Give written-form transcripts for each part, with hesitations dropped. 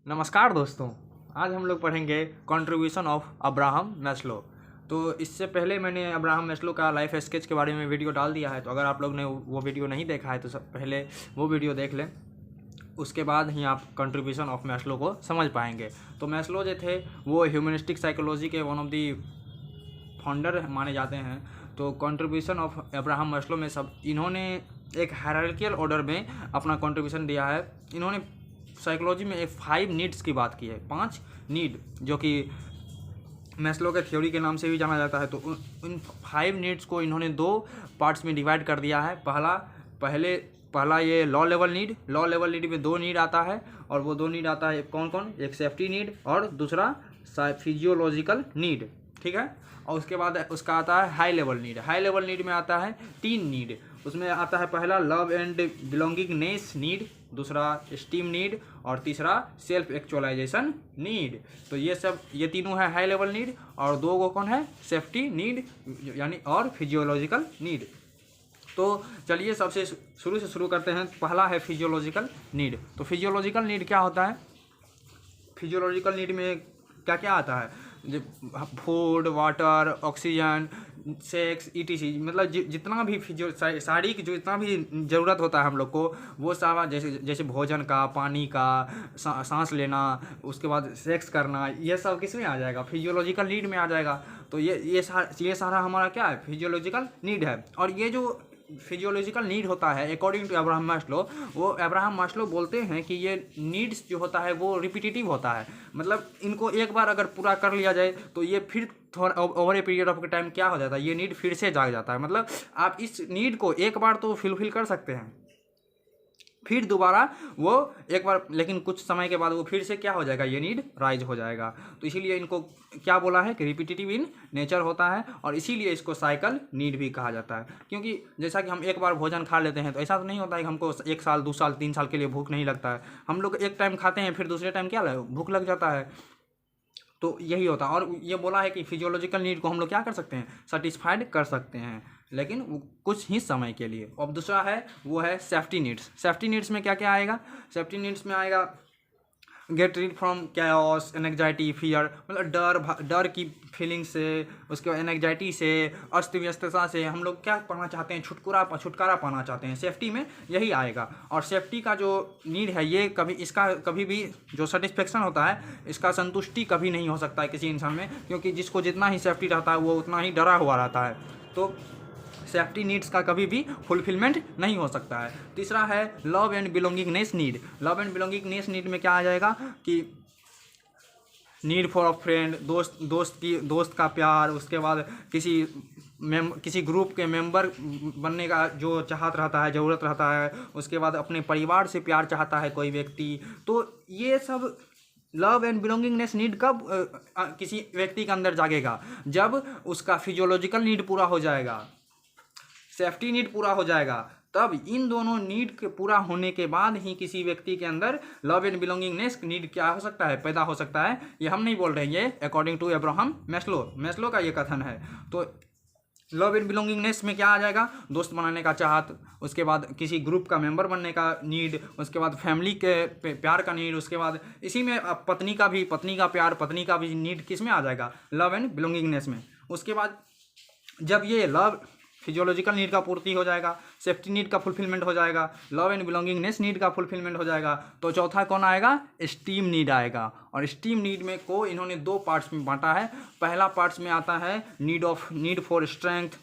नमस्कार दोस्तों। आज हम लोग पढ़ेंगे कंट्रीब्यूशन ऑफ अब्राहम मैस्लो। तो इससे पहले मैंने अब्राहम मैस्लो का लाइफ स्केच के बारे में वीडियो डाल दिया है, तो अगर आप लोग ने वो वीडियो नहीं देखा है तो सब पहले वो वीडियो देख लें, उसके बाद ही आप कंट्रीब्यूशन ऑफ मैस्लो को समझ पाएंगे। तो मैस्लो जो थे वो ह्यूमनिस्टिक साइकोलॉजी के वन ऑफ दी फाउंडर माने जाते हैं। तो कंट्रीब्यूशन ऑफ अब्राहम मैस्लो में सब इन्होंने एक हायरार्कियल ऑर्डर में अपना कंट्रीब्यूशन दिया है। इन्होंने साइकोलॉजी में एक 5 नीड्स की बात की है, 5 नीड, जो कि मैस्लो के थ्योरी के नाम से भी जाना जाता है। तो उन 5 नीड्स को इन्होंने 2 पार्ट्स में डिवाइड कर दिया है। पहला ये लॉ लेवल नीड में 2 नीड आता है, और वो 2 नीड आता है कौन कौन, एक सेफ्टी नीड और दूसरा फिजियोलॉजिकल नीड, ठीक है। और उसके बाद उसका आता है हाई लेवल नीड में आता है 3 नीड। उसमें आता है पहला लव एंड बिलोंगिंगनेस नीड, दूसरा स्टीम नीड और तीसरा सेल्फ एक्चुअलाइजेशन नीड। तो ये तीनों है हाई लेवल नीड, और 2 को कौन है, सेफ्टी नीड यानी और फिजियोलॉजिकल नीड। तो चलिए सबसे शुरू से शुरू करते हैं। पहला है फिजियोलॉजिकल नीड। तो फिजियोलॉजिकल नीड क्या होता है? फिजियोलॉजिकल नीड में क्या क्या आता है? Food, water, oxygen, sex, etc, मतलब जितना भी शारीरिक जो इतना भी ज़रूरत होता है हम लोग को, वो सारा जैसे भोजन का, पानी का, सांस लेना, उसके बाद सेक्स करना, ये सब किस में आ जाएगा? फिजियोलॉजिकल नीड में आ जाएगा। तो ये सारा हमारा क्या है, फिजियोलॉजिकल नीड है। और ये जो फिजियोलॉजिकल नीड होता है अकॉर्डिंग टू अब्राहम मास्लो, वो अब्राहम मास्लो बोलते हैं कि ये नीड्स जो होता है वो रिपीटेटिव होता है। मतलब इनको एक बार अगर पूरा कर लिया जाए तो ये फिर थोड़ा over a period of time क्या हो जाता है, ये नीड फिर से जाग जाता है। मतलब आप इस नीड को एक बार तो फुलफिल कर सकते हैं, फिर दोबारा वो एक बार, लेकिन कुछ समय के बाद वो फिर से क्या हो जाएगा, ये नीड राइज हो जाएगा। तो इसीलिए इनको क्या बोला है कि रिपीटेटिव इन नेचर होता है, और इसीलिए इसको साइकिल नीड भी कहा जाता है। क्योंकि जैसा कि हम एक बार भोजन खा लेते हैं तो ऐसा तो नहीं होता है कि हमको 1 साल 2 साल 3 साल के लिए भूख नहीं लगता है। हम लोग एक टाइम खाते हैं, फिर दूसरे टाइम क्या भूख लग जाता है। तो यही होता है। और ये बोला है कि फिजियोलॉजिकल नीड को हम लोग क्या कर सकते हैं, सेटिस्फाइड कर सकते हैं, लेकिन कुछ ही समय के लिए। अब दूसरा है वो है सेफ्टी नीड्स में क्या क्या आएगा? सेफ्टी नीड्स में आएगा get rid from chaos, anxiety, fear, मतलब डर की फीलिंग से, उसके बाद एंग्जाइटी से, अस्त व्यस्तता से हम लोग क्या पाना चाहते हैं, छुटकारा पाना चाहते हैं। सेफ्टी में यही आएगा। और सेफ्टी का जो नीड है, ये कभी भी जो सेटिस्फेक्शन होता है, इसका संतुष्टि कभी नहीं हो सकता है किसी इंसान में, क्योंकि जिसको जितना ही सेफ्टी रहता है वो उतना ही डरा हुआ रहता है। तो सेफ्टी नीड्स का कभी भी फुलफिलमेंट नहीं हो सकता है। तीसरा है लव एंड बिलोंगिंगनेस नीड में क्या आ जाएगा कि नीड फॉर अ फ्रेंड, दोस्त का प्यार, उसके बाद किसी ग्रुप के मेंबर बनने का जो चाहत रहता है, ज़रूरत रहता है, उसके बाद अपने परिवार से प्यार चाहता है कोई व्यक्ति। तो ये सब लव एंड बिलोंगिंगनेस नीड कब किसी व्यक्ति के अंदर जागेगा? जब उसका फिजियोलॉजिकल नीड पूरा हो जाएगा, सेफ्टी नीड पूरा हो जाएगा, तब इन दोनों नीड के पूरा होने के बाद ही किसी व्यक्ति के अंदर लव एंड बिलोंगिंगनेस नीड क्या हो सकता है, पैदा हो सकता है। ये हम नहीं बोल रहे हैं, ये अकॉर्डिंग टू अब्राहम मैस्लो का ये कथन है। तो लव एंड बिलोंगिंगनेस में क्या आ जाएगा? दोस्त बनाने का चाहत, उसके बाद किसी ग्रुप का मेंबर बनने का नीड, उसके बाद फैमिली के प्यार का नीड, उसके बाद इसी में पत्नी का प्यार, पत्नी का भी नीड किस में आ जाएगा, लव एंड बिलोंगिंगनेस में। उसके बाद जब ये लव फिजियोलॉजिकल नीड का पूर्ति हो जाएगा, सेफ्टी नीड का फुलफिलमेंट हो जाएगा, लव एंड बिलोंगिंगनेस नीड का फुलफिलमेंट हो जाएगा, तो चौथा कौन आएगा, स्टीम नीड आएगा। और स्टीम नीड में को इन्होंने 2 पार्ट्स में बांटा है। पहला पार्ट्स में आता है नीड फॉर स्ट्रेंथ,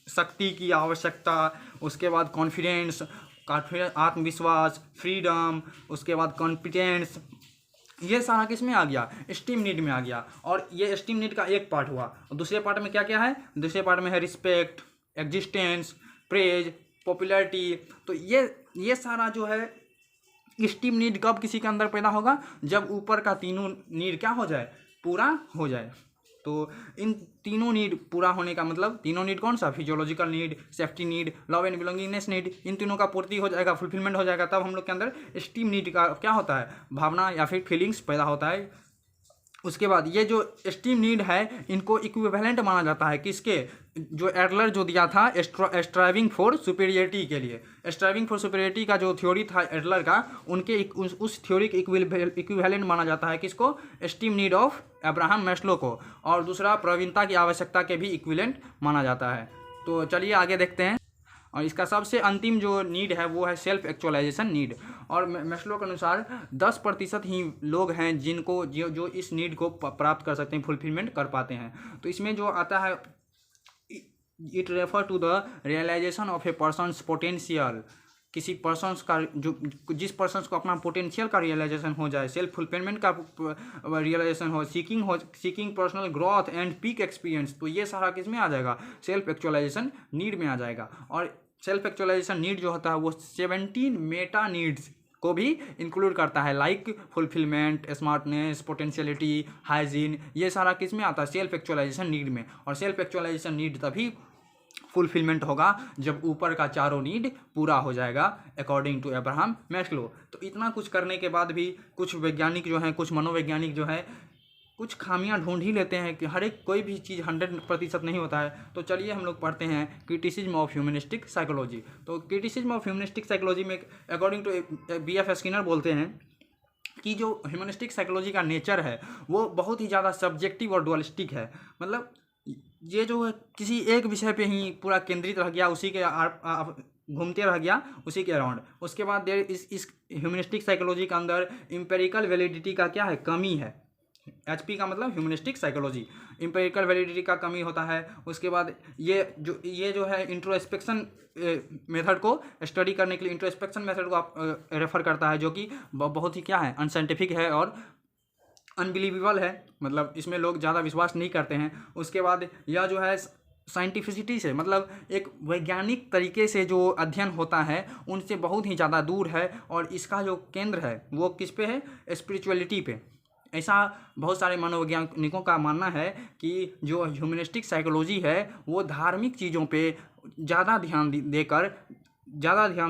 शक्ति की आवश्यकता, उसके बाद कॉन्फिडेंस, आत्मविश्वास, फ्रीडम, उसके बाद कॉन्फिडेंस, ये सारा किस में आ गया, स्टीम नीड में आ गया। और ये स्टीम नीड का एक पार्ट हुआ। और दूसरे पार्ट में क्या क्या है? दूसरे पार्ट में है रिस्पेक्ट, एग्जिस्टेंस, प्रेज, पॉपुलैरिटी। तो ये सारा जो है स्टीम नीड कब किसी के अंदर पैदा होगा? जब ऊपर का तीनों नीड क्या हो जाए, पूरा हो जाए। तो इन तीनों नीड पूरा होने का मतलब, तीनों नीड कौन सा, physiological need, safety need, love and belongingness need, इन तीनों का पूर्ति हो जाएगा, फुलफिलमेंट हो जाएगा, तब हम लोग के अंदर स्टीम नीड का क्या होता है, भावना या फिर फीलिंग्स पैदा होता है। उसके बाद ये जो स्टीम नीड है, इनको इक्विवेलेंट माना जाता है किसके, जो एडलर जो दिया था स्ट्राइविंग फॉर सुपीरियरिटी के लिए, स्ट्राइविंग फॉर सुपीरियरिटी का जो थ्योरी था एडलर का, उनके उस थ्योरी के इक्विवेलेंट माना जाता है किसको, esteem need of Abraham Maslow को, और दूसरा प्रवीणता की आवश्यकता के भी इक्विवेलेंट माना जाता है। तो चलिए आगे देखते हैं। और इसका सबसे अंतिम जो नीड है वो है सेल्फ एक्चुअलाइजेशन नीड। और मैस्लो के अनुसार 10% ही लोग हैं जिनको जो इस नीड को प्राप्त कर सकते हैं, फुलफिलमेंट कर पाते हैं। तो इसमें जो आता है, it refer to the realization of a person's potential, किसी पर्सन्स का जो जिस पर्सन्स को अपना पोटेंशियल का रियलाइजेशन हो जाए, सेल्फ फुलफिलमेंट का रियलाइजेशन हो, seeking personal growth and peak experience. तो ये सारा किस में आ जाएगा, सेल्फ एक्चुअलाइजेशन नीड में आ जाएगा। और सेल्फ एक्चुअलाइजेशन नीड जो होता है वो 17 मेटा नीड्स को भी इंक्लूड करता है, like fulfilment, smartness, potentiality, hygiene. ये सारा किस में आता है, सेल्फ एक्चुअलाइजेशन नीड में। और सेल्फ एक्चुअलाइजेशन नीड तभी फुलफिलमेंट होगा जब ऊपर का चारों नीड पूरा हो जाएगा अकॉर्डिंग टू अब्राहम मैस्लो। तो इतना कुछ करने के बाद भी कुछ वैज्ञानिक जो हैं, कुछ मनोवैज्ञानिक जो है, कुछ खामियां ढूंढ ही लेते हैं कि हर एक कोई भी चीज़ 100% नहीं होता है। तो चलिए हम लोग पढ़ते हैं क्रिटिसिज्म ऑफ ह्यूमनिस्टिक साइकोलॉजी। तो क्रिटिसिज्म ऑफ ह्यूमनिस्टिक साइकोलॉजी में अकॉर्डिंग टू B.F. स्किनर बोलते हैं कि जो ह्यूमनिस्टिक साइकोलॉजी का नेचर है वो बहुत ही ज़्यादा सब्जेक्टिव और डुअलिस्टिक है। मतलब ये जो है किसी एक विषय पे ही पूरा केंद्रित रह गया, उसी के घूमते रह गया उसी के अराउंड। उसके बाद इस ह्यूमनिस्टिक साइकोलॉजी के अंदर एम्पेरिकल वैलिडिटी का क्या है, कमी है। HP का मतलब ह्यूमनिस्टिक साइकोलॉजी, एम्पेरिकल वैलिडिटी का कमी होता है। उसके बाद ये जो है इंट्रोस्पेक्शन मेथड को स्टडी करने के लिए इंट्रोस्पेक्शन मेथड को आप रेफर करता है, जो कि बहुत ही क्या है, अनसाइंटिफिक है और अनबिलीवेबल है। मतलब इसमें लोग ज़्यादा विश्वास नहीं करते हैं। उसके बाद यह जो है साइंटिफिसिटी से, मतलब एक वैज्ञानिक तरीके से जो अध्ययन होता है उनसे बहुत ही ज़्यादा दूर है। और इसका जो केंद्र है वो किस पे है, स्पिरिचुअलिटी पे। ऐसा बहुत सारे मनोवैज्ञानिकों का मानना है कि जो ह्यूमनिस्टिक साइकोलॉजी है वो धार्मिक चीज़ों पे ज़्यादा ध्यान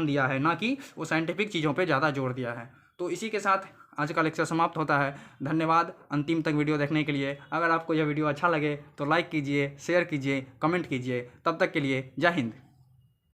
दिया है, ना कि वो साइंटिफिक चीज़ों पे ज़्यादा जोर दिया है। तो इसी के साथ आज का लेक्चर समाप्त होता है। धन्यवाद अंतिम तक वीडियो देखने के लिए। अगर आपको यह वीडियो अच्छा लगे तो लाइक कीजिए, शेयर कीजिए, कमेंट कीजिए। तब तक के लिए जय हिंद।